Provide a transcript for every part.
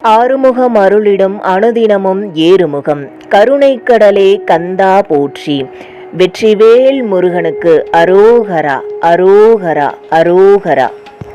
ஆறுமுகம் அருளிடும் அனுதினமும் ஏறுமுகம் கருணைக்கடலே கந்தா போற்றி. வெற்றிவேல் முருகனுக்கு அரோகரா அரோகரா அரோகரா.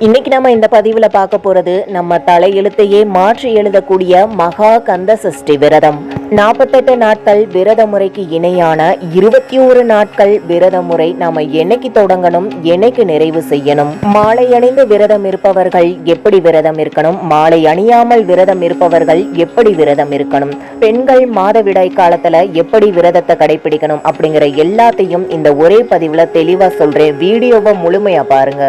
இன்னைக்கு நம்ம இந்த பதிவுல பார்க்க போறது நம்ம தலையெழுத்தையே மாற்றி எழுதக்கூடிய மகா கந்த சஷ்டி விரதம். 48 நாட்கள் விரத முறைக்கு இணையான 21 நாட்கள் விரத முறை நாம என்னைக்கு தொடங்கணும், என்னைக்கு நிறைவு செய்யணும், மாலை அணிந்து விரதம் இருப்பவர்கள் எப்படி விரதம் இருக்கணும், மாலை அணியாமல் விரதம் இருப்பவர்கள் எப்படி விரதம் இருக்கணும், பெண்கள் மாதவிடாய் காலத்துல எப்படி விரதத்தை கடைபிடிக்கணும் அப்படிங்கிற எல்லாத்தையும் இந்த ஒரே பதிவுல தெளிவா சொல்றேன். வீடியோவை முழுமையா பாருங்க.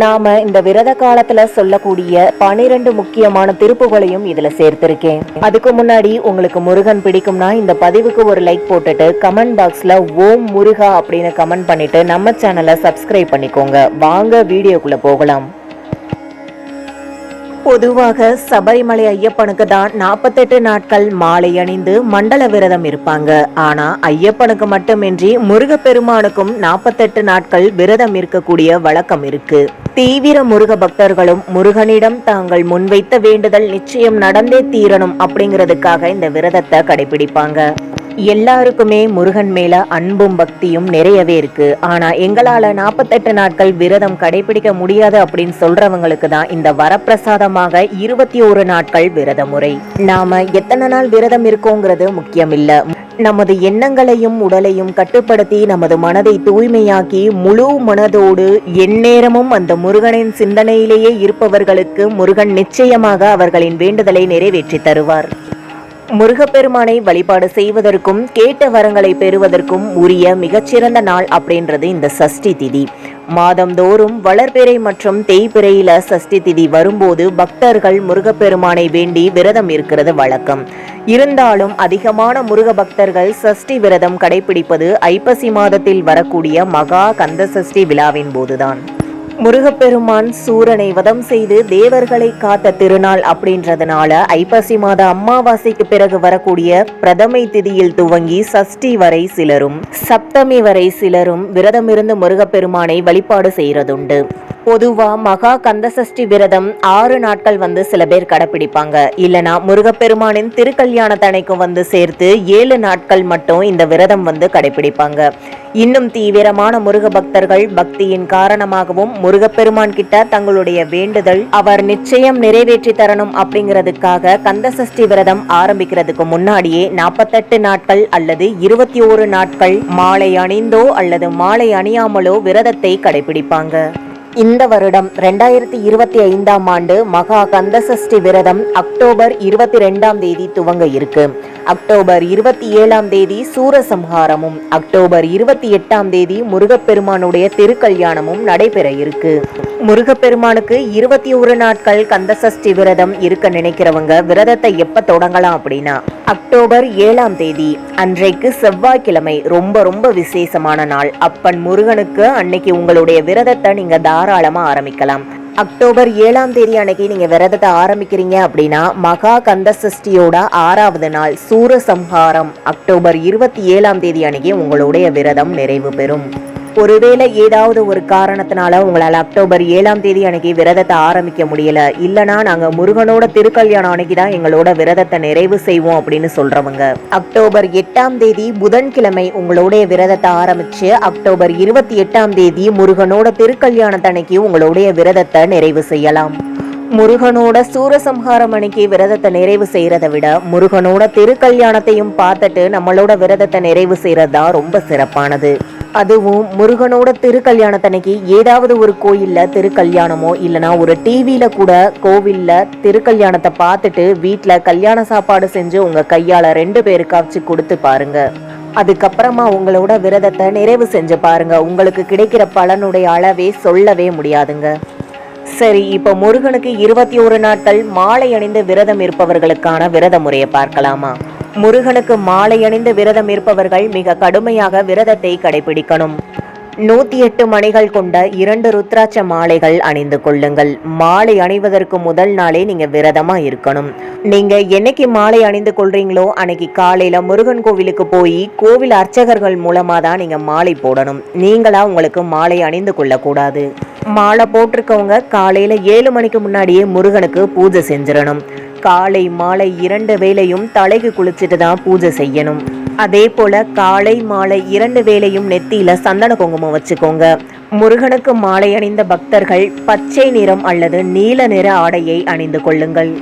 நாம இந்த விரத காலத்துல சொல்லக்கூடிய 12 முக்கியமான திருப்புகளையும் இதுல சேர்த்திருக்கேன். அதுக்கு முன்னாடி உங்களுக்கு முருகன் பிடிக்கும்னா இந்த பதிவுக்கு ஒரு லைக் போட்டுட்டு கமெண்ட் பாக்ஸ்ல ஓம் முருகா அப்படின்னு கமெண்ட் பண்ணிட்டு நம்ம சேனலை சப்ஸ்கிரைப் பண்ணிக்கோங்க. வாங்க வீடியோக்குள்ள போகலாம். பொதுவாக சபரிமலை ஐயப்பனுக்கு தான் 48 நாட்கள் மாலை அணிந்து மண்டல விரதம் இருப்பாங்க. ஆனா ஐயப்பனுக்கு மட்டுமின்றி முருகப்பெருமானுக்கும் 48 நாட்கள் விரதம் இருக்கக்கூடிய வழக்கம் இருக்கு. தீவிர முருக பக்தர்களும் முருகனிடம் தாங்கள் முன்வைத்த வேண்டுதல் நிச்சயம் நடந்தே தீரணும் அப்படிங்கிறதுக்காக இந்த விரதத்தை கடைபிடிப்பாங்க. எல்லாருக்குமே முருகன் மேல அன்பும் பக்தியும் நிறையவே இருக்கு. ஆனா எங்களால 48 நாட்கள் விரதம் கடைபிடிக்க முடியாது அப்படின்னு சொல்றவங்களுக்கு தான் இந்த வரப்பிரசாதமாக 21 நாட்கள் விரத முறை. நாம எத்தனை நாள் விரதம் இருக்கோங்கிறது முக்கியம் இல்ல. நமது எண்ணங்களையும் உடலையும் கட்டுப்படுத்தி நமது மனதை தூய்மையாக்கி முழு மனதோடு எந்நேரமும் அந்த முருகனின் சிந்தனையிலேயே இருப்பவர்களுக்கு முருகன் நிச்சயமாக அவர்களின் வேண்டுதலை நிறைவேற்றி தருவார். முருகப்பெருமானை வழிபாடு செய்வதற்கும் கேட்ட வரங்களை பெறுவதற்கும் உரிய மிகச்சிறந்த நாள் அப்படின்றது இந்த சஷ்டி திதி. மாதந்தோறும் வளர்பிறை மற்றும் தேய்பிறையில சஷ்டி திதி வரும்போது பக்தர்கள் முருகப்பெருமானை வேண்டி விரதம் இருக்கிறது வழக்கம். இருந்தாலும் அதிகமான முருக பக்தர்கள் சஷ்டி விரதம் கடைபிடிப்பது ஐப்பசி மாதத்தில் வரக்கூடிய மகா கந்த சஷ்டி விழாவின் போதுதான். முருகப்பெருமான் சூரனை வதம் செய்து தேவர்களை காத்த திருநாள் அப்படின்றதுனால ஐப்பசி மாத அமாவாசைக்கு பிறகு வரக்கூடிய பிரதமை திதியில் துவங்கி சஷ்டி வரை சிலரும் சப்தமி வரை சிலரும் விரதமிருந்து முருகப்பெருமானை வழிபாடு செய்யறதுண்டு. பொதுவா மகா கந்த சஷ்டி விரதம் 6 நாட்கள் சில பேர் கடைபிடிப்பாங்க. இல்லனா முருகப்பெருமானின் திருக்கல்யாணத்தனைக்கும் சேர்த்து 7 நாட்கள் மட்டும் இந்த விரதம் கடைபிடிப்பாங்க. இன்னும் தீவிரமான முருக பக்தர்கள் பக்தியின் காரணமாகவும் முருகப்பெருமான் கிட்ட தங்களுடைய வேண்டுதல் அவர் நிச்சயம் நிறைவேற்றி தரணும் அப்படிங்கிறதுக்காக கந்த சஷ்டி விரதம் ஆரம்பிக்கிறதுக்கு முன்னாடியே 48 நாட்கள் அல்லது 21 நாட்கள் மாலை அணிந்தோ அல்லது மாலை அணியாமலோ விரதத்தை கடைபிடிப்பாங்க. இந்த வருடம் 2025ஆம் ஆண்டு மகா கந்த சஷ்டி விரதம் அக்டோபர் 22ஆம் தேதி துவங்க இருக்கு. அக்டோபர் 27ஆம் தேதி சூரசம்ஹாரமும் அக்டோபர் 28ஆம் தேதி முருகப்பெருமானுடைய திருக்கல்யாணமும் நடைபெற இருக்கு. முருகப்பெருமானுக்கு 21 நாட்கள் கந்த சஷ்டி விரதம் இருக்க நினைக்கிறவங்க விரதத்தை எப்ப தொடங்கலாம் அப்படின்னா அக்டோபர் 7ஆம் தேதி அன்றைக்கு செவ்வாய்க்கிழமை ரொம்ப விசேஷமான நாள். அப்பன் முருகனுக்கு அன்னைக்கு உங்களுடைய விரதத்தை நீங்க தாராளமா ஆரம்பிக்கலாம். அக்டோபர் 7ஆம் தேதி அன்னைக்கு நீங்க விரதத்தை ஆரம்பிக்கிறீங்க அப்படின்னா மகா கந்த சஷ்டியோட 6வது நாள் சூரசம்ஹாரம் அக்டோபர் 27ஆம் தேதி அன்னைக்கு உங்களுடைய விரதம் நிறைவு பெறும். ஒருவேளை ஏதாவது ஒரு காரணத்தினால உங்களால் அக்டோபர் 7ஆம் தேதி அன்னைக்கு விரதத்தை ஆரம்பிக்க முடியல, இல்லனா நாங்க முருகனோட திருக்கல்யாணம் அன்னைக்கு தான் எங்களோட விரதத்தை நிறைவு செய்வோம் அப்படின்னு சொல்றவங்க அக்டோபர் 8ஆம் தேதி புதன்கிழமை உங்களுடைய விரதத்தை ஆரம்பிச்சு அக்டோபர் 28ஆம் தேதி முருகனோட திருக்கல்யாணத்தன்னைக்கு உங்களுடைய விரதத்தை நிறைவு செய்யலாம். முருகனோட சூரசம்ஹாரம் அன்னைக்கு விரதத்தை நிறைவு செய்யறதை விட முருகனோட திருக்கல்யாணத்தையும் பார்த்துட்டு நம்மளோட விரதத்தை நிறைவு செய்யறது தான் ரொம்ப சிறப்பானது. அதுவும் முருகனோட திருக்கல்யாணத்தன்னைக்கு ஏதாவது ஒரு கோயில்ல திருக்கல்யாணமோ இல்லனா ஒரு டிவியில கூட கோவில்ல திருக்கல்யாணத்தை பார்த்துட்டு வீட்டுல கல்யாண சாப்பாடு செஞ்சு உங்க கையால 2 பேருக்காச்சும் கொடுத்து பாருங்க. அதுக்கப்புறமா உங்களோட விரதத்தை நிறைவு செஞ்சு பாருங்க. உங்களுக்கு கிடைக்கிற பலனுடைய அளவே சொல்லவே முடியாதுங்க. சரி, இப்ப முருகனுக்கு 21 நாட்கள் மாலை அணிந்து விரதம் இருப்பவர்களுக்கான விரத முறையை பார்க்கலாமா? முருகனுக்கு மாலை அணிந்து விரதம் இருப்பவர்கள் மிக கடுமையாக விரதத்தை கடைபிடிக்கணும். 108 மணிகள் கொண்ட 2 ருத்ராட்ச மாலைகள் அணிந்து கொள்ளுங்கள். மாலை அணிவதற்கு முதல் நாளே நீங்க விரதமா இருக்கணும். நீங்க என்னைக்கு மாலை அணிந்து கொள்றீங்களோ அன்னைக்கு காலையில முருகன் கோவிலுக்கு போய் கோவில் அர்ச்சகர்கள் மூலமா தான் நீங்க மாலை போடணும். நீங்களா உங்களுக்கு மாலை அணிந்து கொள்ள கூடாது. மாலை போட்டிருக்கவங்க காலையில 7 மணிக்கு முன்னாடியே முருகனுக்கு பூஜை செஞ்சிடணும். காலை மாலை 2 வேளையும் தலைக்கு குளிச்சுட்டு தான் பூஜை செய்யணும். அதே போல காலை மாலை 2 வேளையும் நெத்தியில சந்தன குங்குமம் வச்சுக்கோங்க. முருகனுக்கு மாலை அணிந்த பக்தர்கள் பச்சை நிறம் அல்லது நீல நிற ஆடையை அணிந்து கொள்ளுங்கள்.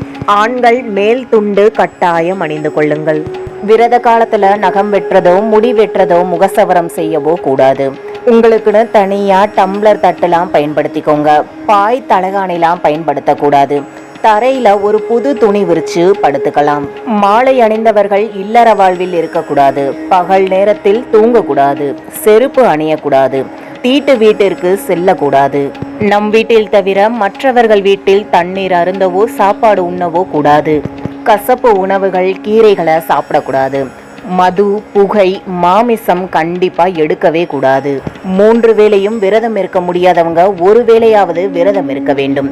ஆண்கள் மேல் துண்டு கட்டாயம் அணிந்து கொள்ளுங்கள். விரத காலத்துல நகம் வெட்டுறதோ முடி வெட்டுறதோ முகசவரம் செய்யவோ கூடாது. உங்களுக்குன்னு தனியா டம்ளர் தட்டுலாம் பயன்படுத்திக்கோங்க. பாய் தலகாணிலாம் பயன்படுத்தக்கூடாது. தரையில ஒரு புது துணி விரிச்சு படுத்துக்கலாம். மாலை அணிந்தவர்கள் இல்லற வாழ்வில் இருக்கக்கூடாது. பகல் நேரத்தில் தூங்கக்கூடாது. செருப்பு அணியக்கூடாது. தீட்டு வீட்டிற்கு செல்லக்கூடாது. நம் வீட்டில் தவிர மற்றவர்கள் வீட்டில் தண்ணீர் அருந்தவோ சாப்பாடு உண்ணவோ கூடாது. கசப்பு உணவுகள் கீரைகளை சாப்பிடக்கூடாது. மது புகை மாமிசம் கண்டிப்பா எடுக்கவே கூடாது. 3 வேளையும் விரதம் இருக்க முடியாதவங்க ஒரு வேளையாவது விரதம் இருக்க வேண்டும்.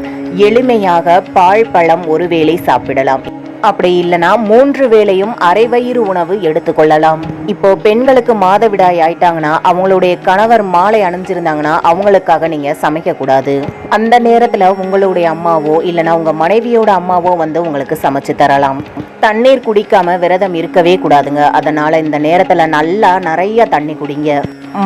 எளிமையாக பால் பழம் ஒரு வேளை சாப்பிடலாம். அப்படி இல்லைன்னா 3 வேளையும் அரை வயிறு உணவு எடுத்துக்கொள்ளலாம். இப்போ பெண்களுக்கு மாதவிடாய் ஆயிட்டாங்கன்னா அவங்களுடைய கணவர் மாலை அணிஞ்சிருந்தாங்கன்னா அவங்களுக்காக நீங்க சமைக்க கூடாது. அந்த நேரத்துல உங்களுடைய அம்மாவோ இல்லைன்னா உங்க மனைவியோட அம்மாவோ வந்து உங்களுக்கு சமைச்சு தரலாம். தண்ணீர் குடிக்காம விரதம் இருக்கவே கூடாதுங்க. அதனால இந்த நேரத்துல நல்லா நிறைய தண்ணி குடிங்க.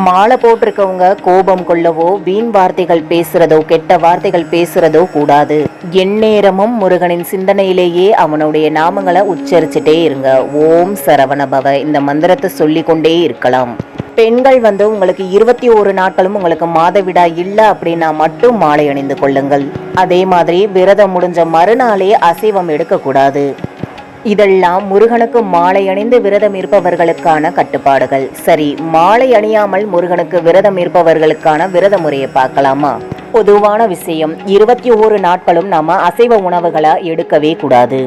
மாலை போட்டிருக்கவங்க கோபம் கொள்ளவோ வீண் வார்த்தைகள் பேசுறதோ கெட்ட வார்த்தைகள் பேசுறதோ கூடாது. எந்நேரமும் முருகனின் சிந்தனையிலேயே அவனுடைய நாமங்களை உச்சரிச்சுட்டே இருங்க. ஓம் சரவணபவ இந்த மந்திரத்தை சொல்லி கொண்டே இருக்கலாம். பெண்கள் வந்து உங்களுக்கு 21 நாட்களும் உங்களுக்கு மாதவிடா இல்லை அப்படின்னா மட்டும் மாலை அணிந்து கொள்ளுங்கள். அதே மாதிரி விரதம் முடிஞ்ச மறுநாளே அசைவம் எடுக்கக்கூடாது. இதெல்லாம் முருகனுக்கு மாலை அணிந்து விரதம் இருப்பவர்களுக்கான கட்டுப்பாடுகள். சரி, மாலை அணியாமல் முருகனுக்கு விரதம் இருப்பவர்களுக்கான விரத முறையை பார்க்கலாமா? பொதுவான விஷயம், 21 நாட்களும் நம்ம அசைவ உணவுகளை எடுக்கவே கூடாது.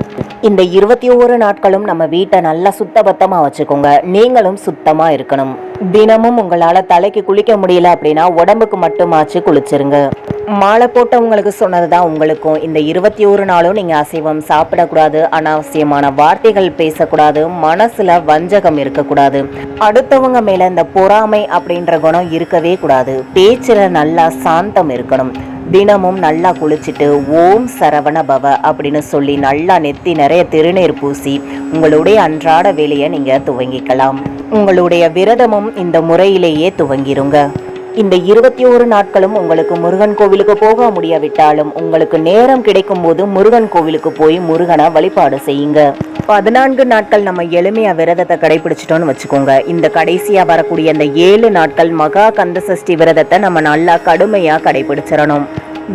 இந்த 21 நாட்களும் நம்ம வீட்டை நல்லா சுத்தபத்தமா வச்சுக்கோங்க. நீங்களும் சுத்தமா இருக்கணும். தினமும் உங்களால தலைக்கு குளிக்க முடியல அப்படின்னா உடம்புக்கு மட்டுமாச்சு குளிச்சிருங்க. மாலை போட்டவங்களுக்கு சொன்னதுதான் உங்களுக்கும். இந்த 21 நாளும் நீங்க அசைவம் சாப்பிடக்கூடாது. அனாவசியமான வார்த்தைகள் பேசக்கூடாது. மனசுல வஞ்சகம் இருக்கக்கூடாது. அடுத்தவங்க மேல இந்த பொறாமை அப்படின்ற குணம் இருக்கவே கூடாது. பேச்சுல நல்லா சாந்தம் இருக்கணும். தினமும் நல்லா குளிச்சுட்டு ஓம் சரவண பவ அப்படின்னு சொல்லி நல்லா நெத்தி நிறைய திருநீர் பூசி உங்களுடைய அன்றாட வேலையை நீங்க துவங்கிக்கலாம். உங்களுடைய விரதமும் இந்த முறையிலேயே துவங்கிருங்க. இந்த 21 நாட்களும் உங்களுக்கு முருகன் கோவிலுக்கு போக முடியாவிட்டாலும் உங்களுக்கு நேரம் கிடைக்கும் போது முருகன் கோவிலுக்கு போய் முருகனை வழிபாடு செய்யுங்க. 14 நாட்கள் நம்ம எளிமையா விரதத்தை கடைபிடிச்சிட்டோம்னு வச்சுக்கோங்க. இந்த கடைசியா வரக்கூடிய அந்த 7 நாட்கள் மகா கந்த சஷ்டி விரதத்தை நம்ம நல்லா கடுமையா கடைபிடிச்சிடணும்.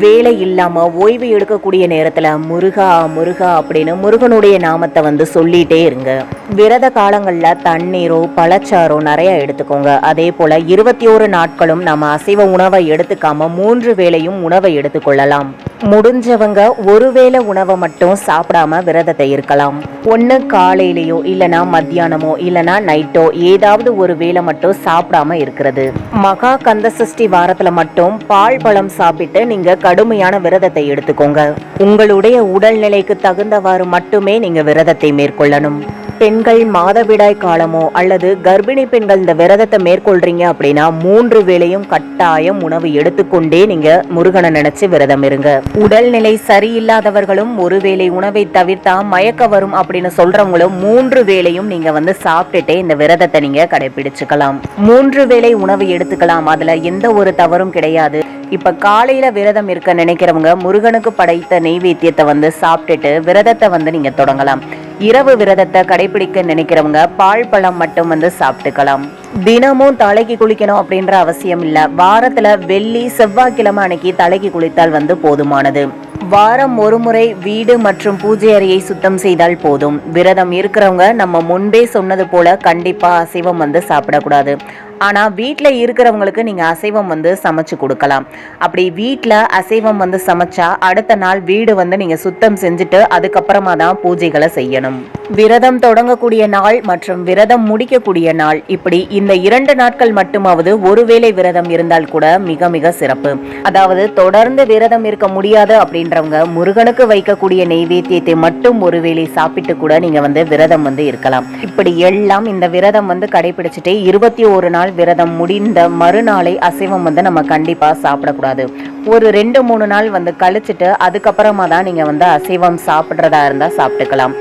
வேலை இல்லாம ஓய்வு எடுக்கக்கூடிய நேரத்துல முருகா முருகா அப்படின்னு முருகனுடைய நாமத்தை வந்து சொல்லிட்டே இருங்க. விரத காலங்கள்ல தண்ணீரோ பழச்சாரோ நிறைய எடுத்துக்கோங்க. அதே போல 21 நாட்களும் நம்ம அசைவ உணவை எடுத்துக்காம 3 வேளையும் உணவை எடுத்துக்கொள்ளலாம். முடிஞ்சவங்க ஒரு வேளை உணவை மட்டும் சாப்பிடாம விரதத்தை இருக்கலாம். ஒன்று காலையிலையோ இல்லைனா மத்தியானமோ இல்லைனா நைட்டோ ஏதாவது ஒரு வேளை மட்டும் சாப்பிடாம இருக்கிறது. மகா கந்த சஷ்டி வாரத்துல மட்டும் பால் பழம் சாப்பிட்டு நீங்க கடுமையான விரதத்தை எடுத்துக்கோங்க. உங்களுடைய உடல்நிலைக்கு தகுந்தவாறு மட்டுமே நீங்க விரதத்தை மேற்கொள்ளணும். பெண்கள் மாதவிடாய் காலமோ அல்லது கர்ப்பிணி பெண்கள் இந்த விரதத்தை மேற்கொள்றீங்க அப்படின்னா 3 வேளையும் கட்டாயம் உணவு எடுத்துக்கொண்டே நீங்க முருகனை நினைச்சு விரதம் இருங்க. உடல்நிலை சரியில்லாதவர்களும் ஒரு வேளை உணவை தவிர்த்தா மயக்க வரும் அப்படின்னு சொல்றவங்களும் 3 வேளையும் நீங்க வந்து சாப்பிட்டுட்டே இந்த விரதத்தை நீங்க கடைபிடிச்சுக்கலாம். 3 வேளை உணவு எடுத்துக்கலாம். அதுல எந்த ஒரு தவறும் கிடையாது. இப்ப காலையில விரதம் இருக்க நினைக்கிறவங்க முருகனுக்கு படைத்த நெய்வேத்தியத்தை வந்து சாப்பிட்டுட்டு விரதத்தை வந்து நீங்க தொடங்கலாம். இரவு விரதத்தை கடைபிடிக்க நினைக்கிறவங்க பால் பழம் மட்டும் வந்து சாப்பிட்டுக்கலாம். தினமும் தலைக்கு குளிக்கணும் அப்படின்ற அவசியம் இல்ல. வாரத்துல வெள்ளி செவ்வாய்க்கிழமை அன்னைக்கு தலைக்கு குளித்தால் வந்து போதுமானது. வாரம் ஒரு முறை வீடு மற்றும் பூஜை அறையை சுத்தம் செய்தால் போதும். விரதம் இருக்கிறவங்க நம்ம முன்பே சொன்னது போல கண்டிப்பா அசைவம் வந்து சாப்பிடக்கூடாது. ஆனா வீட்டில் இருக்கிறவங்களுக்கு நீங்க அசைவம் வந்து சமைச்சு கொடுக்கலாம். அப்படி வீட்டில் அசைவம் வந்து சமைச்சா அடுத்த நாள் வீடு வந்து நீங்க சுத்தம் செஞ்சுட்டு அதுக்கப்புறமா தான் பூஜைகளை செய்யணும். விரதம் தொடங்கக்கூடிய நாள் மற்றும் விரதம் முடிக்கக்கூடிய நாள், இப்படி இந்த 2 நாட்கள் மட்டுமாவது ஒருவேளை விரதம் இருந்தால் கூட மிக மிக சிறப்பு. அதாவது தொடர்ந்து விரதம் இருக்க முடியாது அப்படின்றவங்க முருகனுக்கு வைக்கக்கூடிய நெய்வேத்தியத்தை மட்டும் ஒருவேளை சாப்பிட்டு கூட நீங்க விரதம் இருக்கலாம். இப்படி எல்லாம் இந்த விரதம் கடைபிடிச்சிட்டு 21 நாள் விரதம் முடிந்த மறுநாளை அசைவம் நம்ம கண்டிப்பா சாப்பிடக்கூடாது. ஒரு 2-3 நாள் கழிச்சிட்டு அதுக்கப்புறமா தான் நீங்க அசைவம் சாப்பிட்றதா இருந்தா சாப்பிட்டுக்கலாம்.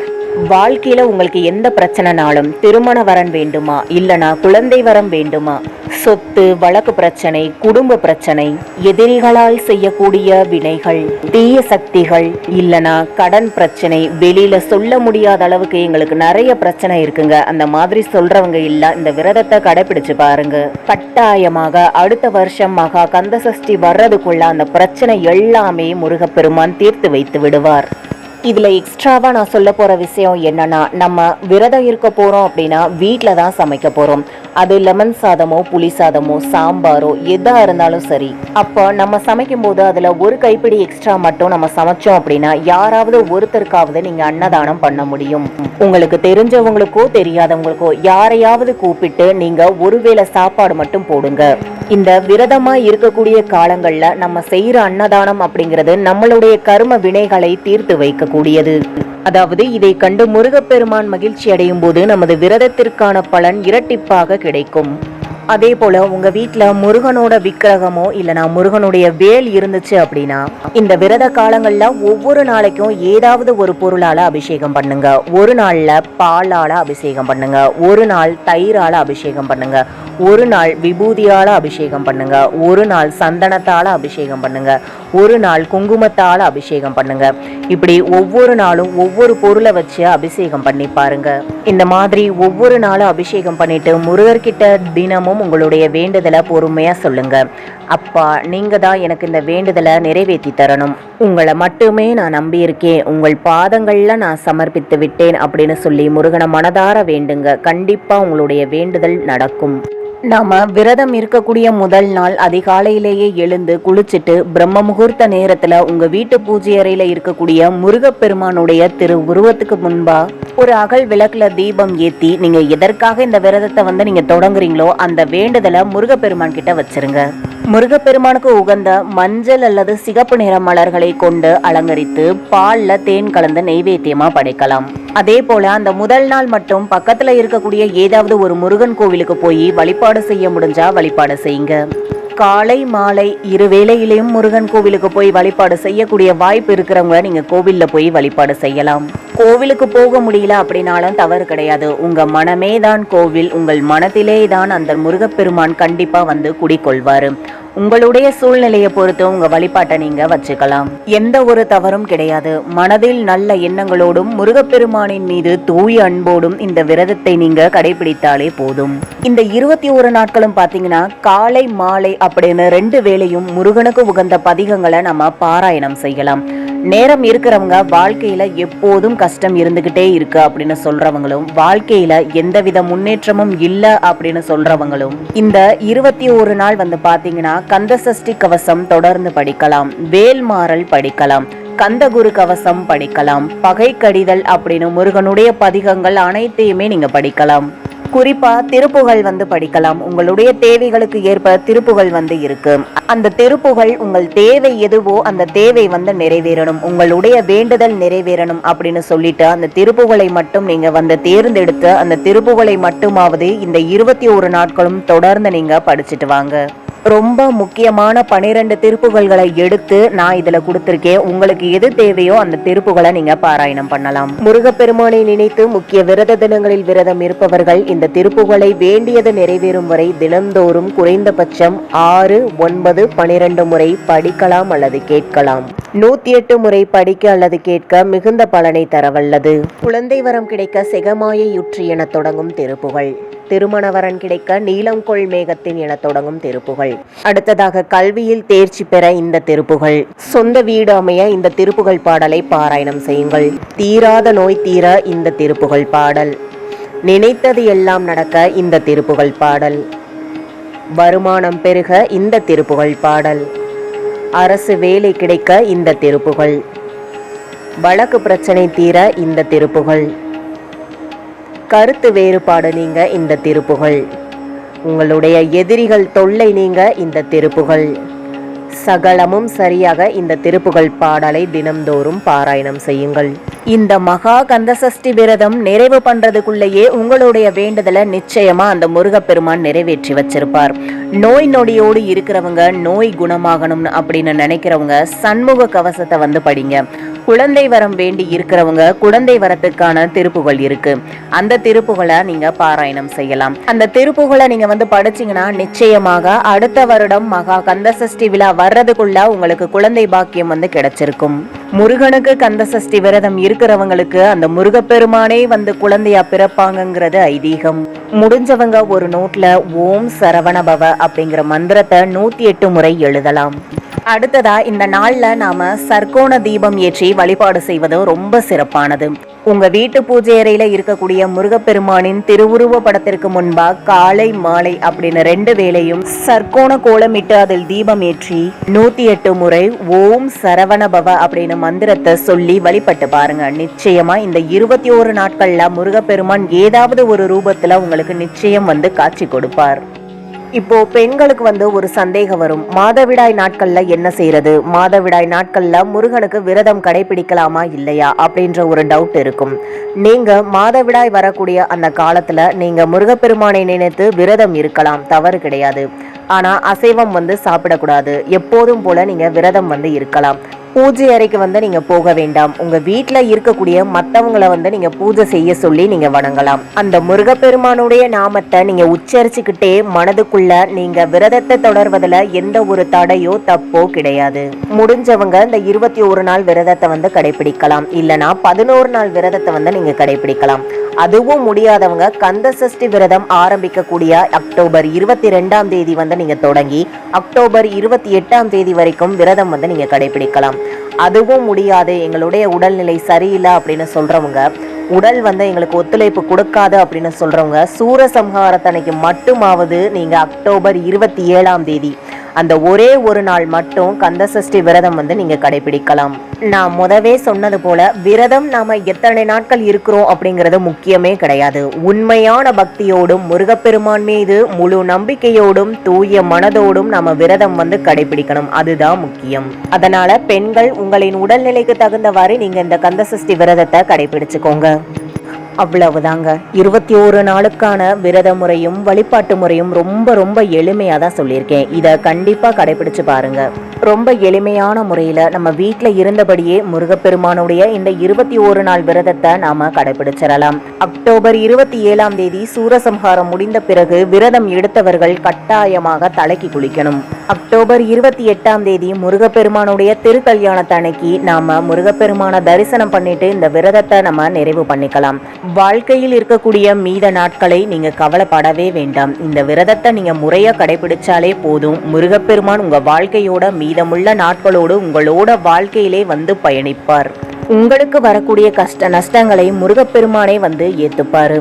வாழ்க்கையில உங்களுக்கு எந்த பிரச்சனைனாலும், திருமண வரன் வேண்டுமா, இல்லனா குழந்தை வரம் வேண்டுமா, சொத்து வழக்கு பிரச்சனை, குடும்ப பிரச்சனை, எதிரிகளால் செய்யக்கூடிய வினைகள், தீய சக்திகள், இல்லனா கடன் பிரச்சனை, வெளியில சொல்ல முடியாத அளவுக்கு எங்களுக்கு நிறைய பிரச்சனை இருக்குங்க, அந்த மாதிரி சொல்றவங்க இல்ல இந்த விரதத்தை கடைபிடிச்சு பாருங்க. கட்டாயமாக அடுத்த வருஷம் மகா கந்த சஷ்டி வர்றதுக்குள்ள அந்த பிரச்சனை எல்லாமே முருகப்பெருமான் தீர்த்து வைத்து விடுவார். இதில் எக்ஸ்ட்ராவாக நான் சொல்ல போகிற விஷயம் என்னன்னா, நம்ம விரதம் இருக்க போகிறோம் அப்படின்னா வீட்டில் தான் சமைக்க போகிறோம். அது லெமன் சாதமோ புளி சாதமோ சாம்பாரோ எதாக இருந்தாலும் சரி, அப்போ நம்ம சமைக்கும் போது அதில் ஒரு கைப்பிடி எக்ஸ்ட்ரா மட்டும் நம்ம சமைச்சோம் அப்படின்னா யாராவது ஒருத்தருக்காவது நீங்கள் அன்னதானம் பண்ண முடியும். உங்களுக்கு தெரிஞ்சவங்களுக்கோ தெரியாதவங்களுக்கோ யாரையாவது கூப்பிட்டு நீங்கள் ஒருவேளை சாப்பாடு மட்டும் போடுங்க. இந்த விரதமா இருக்கக்கூடிய காலங்கள்ல நம்ம செய்யற அன்னதானம் அப்படிங்கிறது நம்மளுடைய கர்ம வினைகளை தீர்த்து வைக்கக்கூடியது. அதாவது இதை கண்டு முருகப்பெருமான் மகிழ்ச்சி அடையும் போது நமது விரதத்திற்கான பலன் இரட்டிப்பாக கிடைக்கும். அதே போல உங்க வீட்டுல முருகனோட விக்கிரகமோ இல்லனா முருகனுடைய வேல் இருந்துச்சு அப்படின்னா இந்த விரத காலங்கள்ல ஒவ்வொரு நாளைக்கும் ஏதாவது ஒரு பொருளால அபிஷேகம் பண்ணுங்க. ஒரு நாள்ல பாலால அபிஷேகம் பண்ணுங்க, ஒரு நாள் தயிரால அபிஷேகம் பண்ணுங்க, ஒரு நாள் விபூதியால அபிஷேகம் பண்ணுங்க, ஒரு நாள் சந்தனத்தால அபிஷேகம் பண்ணுங்க, ஒரு நாள் குங்குமத்தால அபிஷேகம் பண்ணுங்க. இப்படி ஒவ்வொரு நாளும் ஒவ்வொரு பொருளை வச்சு அபிஷேகம் பண்ணி பாருங்க. இந்த மாதிரி ஒவ்வொரு நாளும் அபிஷேகம் பண்ணிட்டு முருகர்கிட்ட தினமும் உங்களுடைய வேண்டுதலை பொறுமையா சொல்லுங்க. அப்பா, நீங்க தான் எனக்கு இந்த வேண்டுதலை நிறைவேற்றி தரணும், உங்களை மட்டுமே நான் நம்பி இருக்கேன், உங்கள் பாதங்கள்ல நான் சமர்ப்பித்து விட்டேன் அப்படின்னு சொல்லி முருகனை மனதார வேண்டுங்க. கண்டிப்பா உங்களுடைய வேண்டுதல் நடக்கும். நாம விரதம் இருக்கக்கூடிய முதல் நாள் அதிகாலையிலேயே எழுந்து குளிச்சுட்டு பிரம்ம முகூர்த்த நேரத்துல உங்க வீட்டு பூஜை அறையில இருக்கக்கூடிய முருகப்பெருமானுடைய திரு உருவத்துக்கு முன்பா ஒரு அகல் விளக்குல தீபம் ஏத்தி நீங்க எதற்காக இந்த விரதத்தை நீங்க தொடங்குறீங்களோ அந்த வேண்டுதலை முருகப்பெருமான் கிட்ட வச்சிருங்க. முருகப்பெருமானுக்கு உகந்த மஞ்சள் அல்லது சிகப்பு நிற மலர்களை கொண்டு அலங்கரித்து பால்ல தேன் கலந்து நெய்வேத்தியமா படைக்கலாம். அதே போல அந்த முதல் நாள் மட்டும் பக்கத்துல இருக்கக்கூடிய ஏதாவது ஒரு முருகன் கோவிலுக்கு போய் வழிபாடு செய்ய முடிஞ்சா வழிபாடு செய்யுங்க. காலை மாலை இருவேளையிலையும் முருகன் கோவிலுக்கு போய் வழிபாடு செய்யக்கூடிய வாய்ப்பு இருக்கிறவங்க நீங்க கோவில்ல போய் வழிபாடு செய்யலாம். கோவிலுக்கு போக முடியல அப்படின்னாலும் தவறு கிடையாது. உங்க மனமே தான் கோவில், உங்கள் மனத்திலே தான் அந்த முருகப்பெருமான் கண்டிப்பா குடிக்கொள்வாரு. உங்களுடைய சூழ்நிலையை பொறுத்து உங்க வழிபாட்டை நீங்க வச்சுக்கலாம். எந்த ஒரு தவறும் கிடையாது. மனதில் நல்ல எண்ணங்களோடும் முருகப்பெருமானின் மீது தூய அன்போடும் இந்த விரதத்தை நீங்க கடைபிடித்தாலே போதும். இந்த 21 நாட்களும் பாத்தீங்கன்னா காலை மாலை அப்படின்னு 2 வேளையும் முருகனுக்கு உகந்த பதிகங்களை நம்ம பாராயணம் செய்யலாம். நேரம் இருக்கிறவங்க வாழ்க்கையில எப்போதும் கஷ்டம் இருந்துகிட்டே இருக்கு அப்படின்னு சொல்றவங்களும், வாழ்க்கையில எந்தவித முன்னேற்றமும் இல்ல அப்படின்னு சொல்றவங்களும் இந்த 21 நாள் பாத்தீங்கன்னா கந்த சஷ்டி கவசம் தொடர்ந்து படிக்கலாம், வேல்மாறல் படிக்கலாம், கந்தகுரு கவசம் படிக்கலாம், பகை கடிதல் அப்படின்னு முருகனுடைய பதிகங்கள் அனைத்தையுமே நீங்க படிக்கலாம். குறிப்பா திருப்புகள் படிக்கலாம். உங்களுடைய தேவைகளுக்கு ஏற்ப திருப்புகள் இருக்கு. அந்த திருப்புகள் உங்கள் தேவை எதுவோ அந்த தேவை நிறைவேறணும், உங்களுடைய வேண்டுதல் நிறைவேறணும் அப்படின்னு சொல்லிட்டு அந்த திருப்புகளை மட்டும் நீங்க தேர்ந்தெடுத்து அந்த திருப்புகளை மட்டுமாவது இந்த 21 நாட்களும் தொடர்ந்து நீங்க படிச்சுட்டு வாங்க. ரொம்ப முக்கியமான 12 திருப்புகள்களை எடுத்து நான் இதுல கொடுத்திருக்கேன். உங்களுக்கு எது தேவையோ அந்த திருப்புகளை நீங்க பாராயணம் பண்ணலாம். முருகப்பெருமானை நினைத்து முக்கிய விரத தினங்களில் விரதம் இருப்பவர்கள் இந்த திருப்புகளை வேண்டியது நிறைவேறும் வரை தினந்தோறும் குறைந்தபட்சம் 6, 9, 12 முறை படிக்கலாம் அல்லது கேட்கலாம். 108 முறை படிக்க அல்லது கேட்க மிகுந்த பலனை தரவல்லது. குழந்தை வரம் கிடைக்க செகமாயுற்றி என தொடங்கும் திருப்புகள், திருமண வரன் கிடைக்க நீலம் கொள் மேகத்தின் என தொடங்கும் திருப்புகள், அடுத்ததாக கல்வியில் தேர்ச்சி பெற இந்த திருப்புகள், சொந்த வீடு அமைய இந்த திருப்புகள் பாடலை பாராயணம் செய்யுங்கள், தீராத நோய் தீர இந்த திருப்புகள் பாடல், நினைத்தது எல்லாம் நடக்க இந்த திருப்புகள் பாடல், வருமானம் பெருக இந்த திருப்புகள் பாடல், அரசு வேலை கிடைக்க இந்த திருப்புகள், வழக்கு பிரச்சனை தீர இந்த திருப்புகள், கருத்து வேறுபாடு நீங்க இந்த திருப்புகள், உங்களுடைய எதிரிகள் தொல்லை நீங்க இந்த திருப்புகள், சகலமும் சரியாக இந்த திருப்புகள் பாடலை தினம்தோறும் பாராயணம் செய்யுங்கள். இந்த மகா கந்தசஷ்டி விரதம் நிறைவு பண்றதுக்குள்ளேயே உங்களுடைய வேண்டுதலை நிச்சயமா அந்த முருகப்பெருமான் நிறைவேற்றி வச்சிருப்பார். நோய் நொடியோடு இருக்கிறவங்க, நோய் குணமாகணும்னு அப்படின்னு நினைக்கிறவங்க சண்முக கவசத்தை படிங்க. குழந்தை வரம் வேண்டி இருக்கிறவங்க குழந்தை வரத்துக்கான திருப்புகள் இருக்கு, அந்த திருப்புகளை நீங்க பாராயணம் செய்யலாம். அந்த திருப்புகளை நீங்க படிச்சீங்கன்னா நிச்சயமாக அடுத்த வருடம் மகா கந்தசஷ்டி விழா வர்றதுக்குள்ள உங்களுக்கு குழந்தை பாக்கியம் கிடைச்சிருக்கும். முருகனுக்கு கந்தசஷ்டி விரதம் இருக்கிறவங்களுக்கு அந்த முருகப்பெருமானே குழந்தையா பிறப்பாங்கிறது ஐதீகம். முடிஞ்சவங்க ஒரு நோட்ல ஓம் சரவணபவ அப்படிங்கிற மந்திரத்தை 108 முறை எழுதலாம். அடுத்ததா இந்த நாள்ல நாம சர்க்கோண தீபம் ஏற்றி வழிபாடு செய்வது ரொம்ப சிறப்பானது. உங்க வீட்டு பூஜை அறையில இருக்கக்கூடிய முருகப்பெருமானின் திருவுருவ படத்திற்கு முன்பா காலை மாலை அப்படின்னு 2 வேளையும் சர்க்கோண கோலமிட்டு அதில் தீபம் ஏற்றி 108 முறை ஓம் சரவணபவ அப்படின்னு மந்திரத்தை சொல்லி வழிபட்டு பாருங்க. நிச்சயமா இந்த 21 நாட்கள்ல முருகப்பெருமான் ஏதாவது ஒரு ரூபத்துல உங்களுக்கு நிச்சயம் காட்சி கொடுப்பார். இப்போ பெண்களுக்கு ஒரு சந்தேகம் வரும், மாதவிடாய் நாட்கள்ல என்ன செய்யறது, மாதவிடாய் நாட்கள்ல முருகனுக்கு விரதம் கடைபிடிக்கலாமா இல்லையா அப்படின்ற ஒரு டவுட் இருக்கும். நீங்க மாதவிடாய் வரக்கூடிய அந்த காலத்துல நீங்க முருகப்பெருமானை நினைத்து விரதம் இருக்கலாம், தவறு கிடையாது. ஆனா அசைவம் சாப்பிடக்கூடாது. எப்போதும் போல நீங்க விரதம் இருக்கலாம். பூஜை அறைக்கு நீங்க போக வேண்டாம். உங்க வீட்டுல இருக்கக்கூடிய மத்தவங்களை நீங்க பூஜை செய்ய சொல்லி நீங்க வணங்கலாம். அந்த முருகப்பெருமானுடைய நாமத்தை நீங்க உச்சரிச்சுக்கிட்டே மனதுக்குள்ள நீங்க விரதத்தை தொடர்வதுல எந்த ஒரு தடையோ தப்போ கிடையாது. முடிஞ்சவங்க இந்த 21 நாள் விரதத்தை கடைபிடிக்கலாம், இல்லனா 11 நாள் விரதத்தை நீங்க கடைபிடிக்கலாம். அதுவும் முடியாதவங்க கந்தசஷ்டி விரதம் ஆரம்பிக்கக்கூடிய அக்டோபர் 22ஆம் தேதி நீங்க தொடங்கி அக்டோபர் 28ஆம் தேதி வரைக்கும் விரதம் நீங்க கடைபிடிக்கலாம். அதுவும் முடியாது, எங்களுடைய உடல்நிலை சரியில்லை அப்படின்னு சொல்றவங்க, உடல் எங்களுக்கு ஒத்துழைப்பு கொடுக்காது அப்படின்னு சொல்றவங்க, சூரசம்ஹாரத்தன்னைக்கு மட்டுமாவது நீங்க அக்டோபர் 27ஆம் தேதி அந்த ஒரே ஒரு நாள் மட்டும் கந்தசஷ்டி விரதம் நீங்க கடைபிடிக்கலாம். நான் முதவே சொன்னது போல விரதம் நாம எத்தனை நாட்கள் இருக்கிறோம் அப்படிங்கிறது முக்கியமே கிடையாது. உண்மையான பக்தியோடும் முருகப்பெருமான் மீது முழு நம்பிக்கையோடும் தூய மனதோடும் நாம விரதம் கடைபிடிக்கணும், அதுதான் முக்கியம். அதனால பெண்கள் உங்களின் உடல்நிலைக்கு தகுந்தவாறு நீங்க இந்த கந்தசஷ்டி விரதத்தை கடைபிடிச்சுக்கோங்க. அவ்வளவுதாங்க. 21 நாளுக்கான விரத முறையும் வழிபாட்டு முறையும் ரொம்ப ரொம்ப எளிமையாக தான் சொல்லியிருக்கேன். இதை கண்டிப்பாக கடைபிடிச்சு பாருங்க. ரொம்ப எளிமையான முறையில் நம்ம வீட்டில் இருந்தபடியே முருகப்பெருமானுடைய இந்த 21 நாள் விரதத்தை நாம கடைபிடிச்சிடலாம். அக்டோபர் 27ஆம் தேதி சூரசம்ஹாரம் முடிந்த பிறகு விரதம் எடுத்தவர்கள் கட்டாயமாக தலைக்கு குளிக்கணும். அக்டோபர் 28ஆம் தேதி முருகப்பெருமானுடைய திருக்கல்யாணத்தன்னைக்கு நாம முருகப்பெருமான தரிசனம் பண்ணிட்டு இந்த விரதத்தை நம்ம நிறைவு பண்ணிக்கலாம். வாழ்க்கையில் இருக்கக்கூடிய மீத நாட்களை நீங்க கவலைப்படவே வேண்டாம். இந்த விரதத்தை நீங்க முறையா கடைபிடிச்சாலே போதும். முருகப்பெருமான் உங்க வாழ்க்கையோட மீதமுள்ள நாட்களோடு உங்களோட வாழ்க்கையிலே பயணிப்பார். உங்களுக்கு வரக்கூடிய கஷ்ட நஷ்டங்களை முருகப்பெருமானே ஏத்துப்பாரு.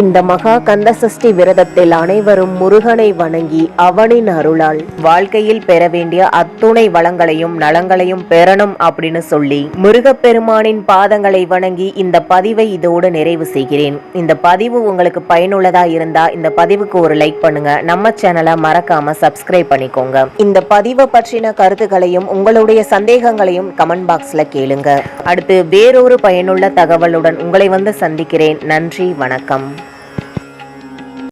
இந்த மகா கந்தசஷ்டி விரதத்தில் அனைவரும் முருகனை வணங்கி அவனின் அருளால் வாழ்க்கையில் பெற வேண்டிய அத்துணை வளங்களையும் நலங்களையும் பெறணும் அப்படின்னு சொல்லி முருகப்பெருமானின் பாதங்களை வணங்கி இந்த பதிவை இதோடு நிறைவு செய்கிறேன். இந்த பதிவு உங்களுக்கு பயனுள்ளதா இருந்தா இந்த பதிவுக்கு ஒரு லைக் பண்ணுங்க. நம்ம சேனலை மறக்காம சப்ஸ்கிரைப் பண்ணிக்கோங்க. இந்த பதிவை பற்றின கருத்துக்களையும் உங்களுடைய சந்தேகங்களையும் கமெண்ட் பாக்ஸ்ல கேளுங்க. அடுத்து வேறொரு பயனுள்ள தகவலுடன் உங்களை சந்திக்கிறேன். நன்றி, வணக்கம்.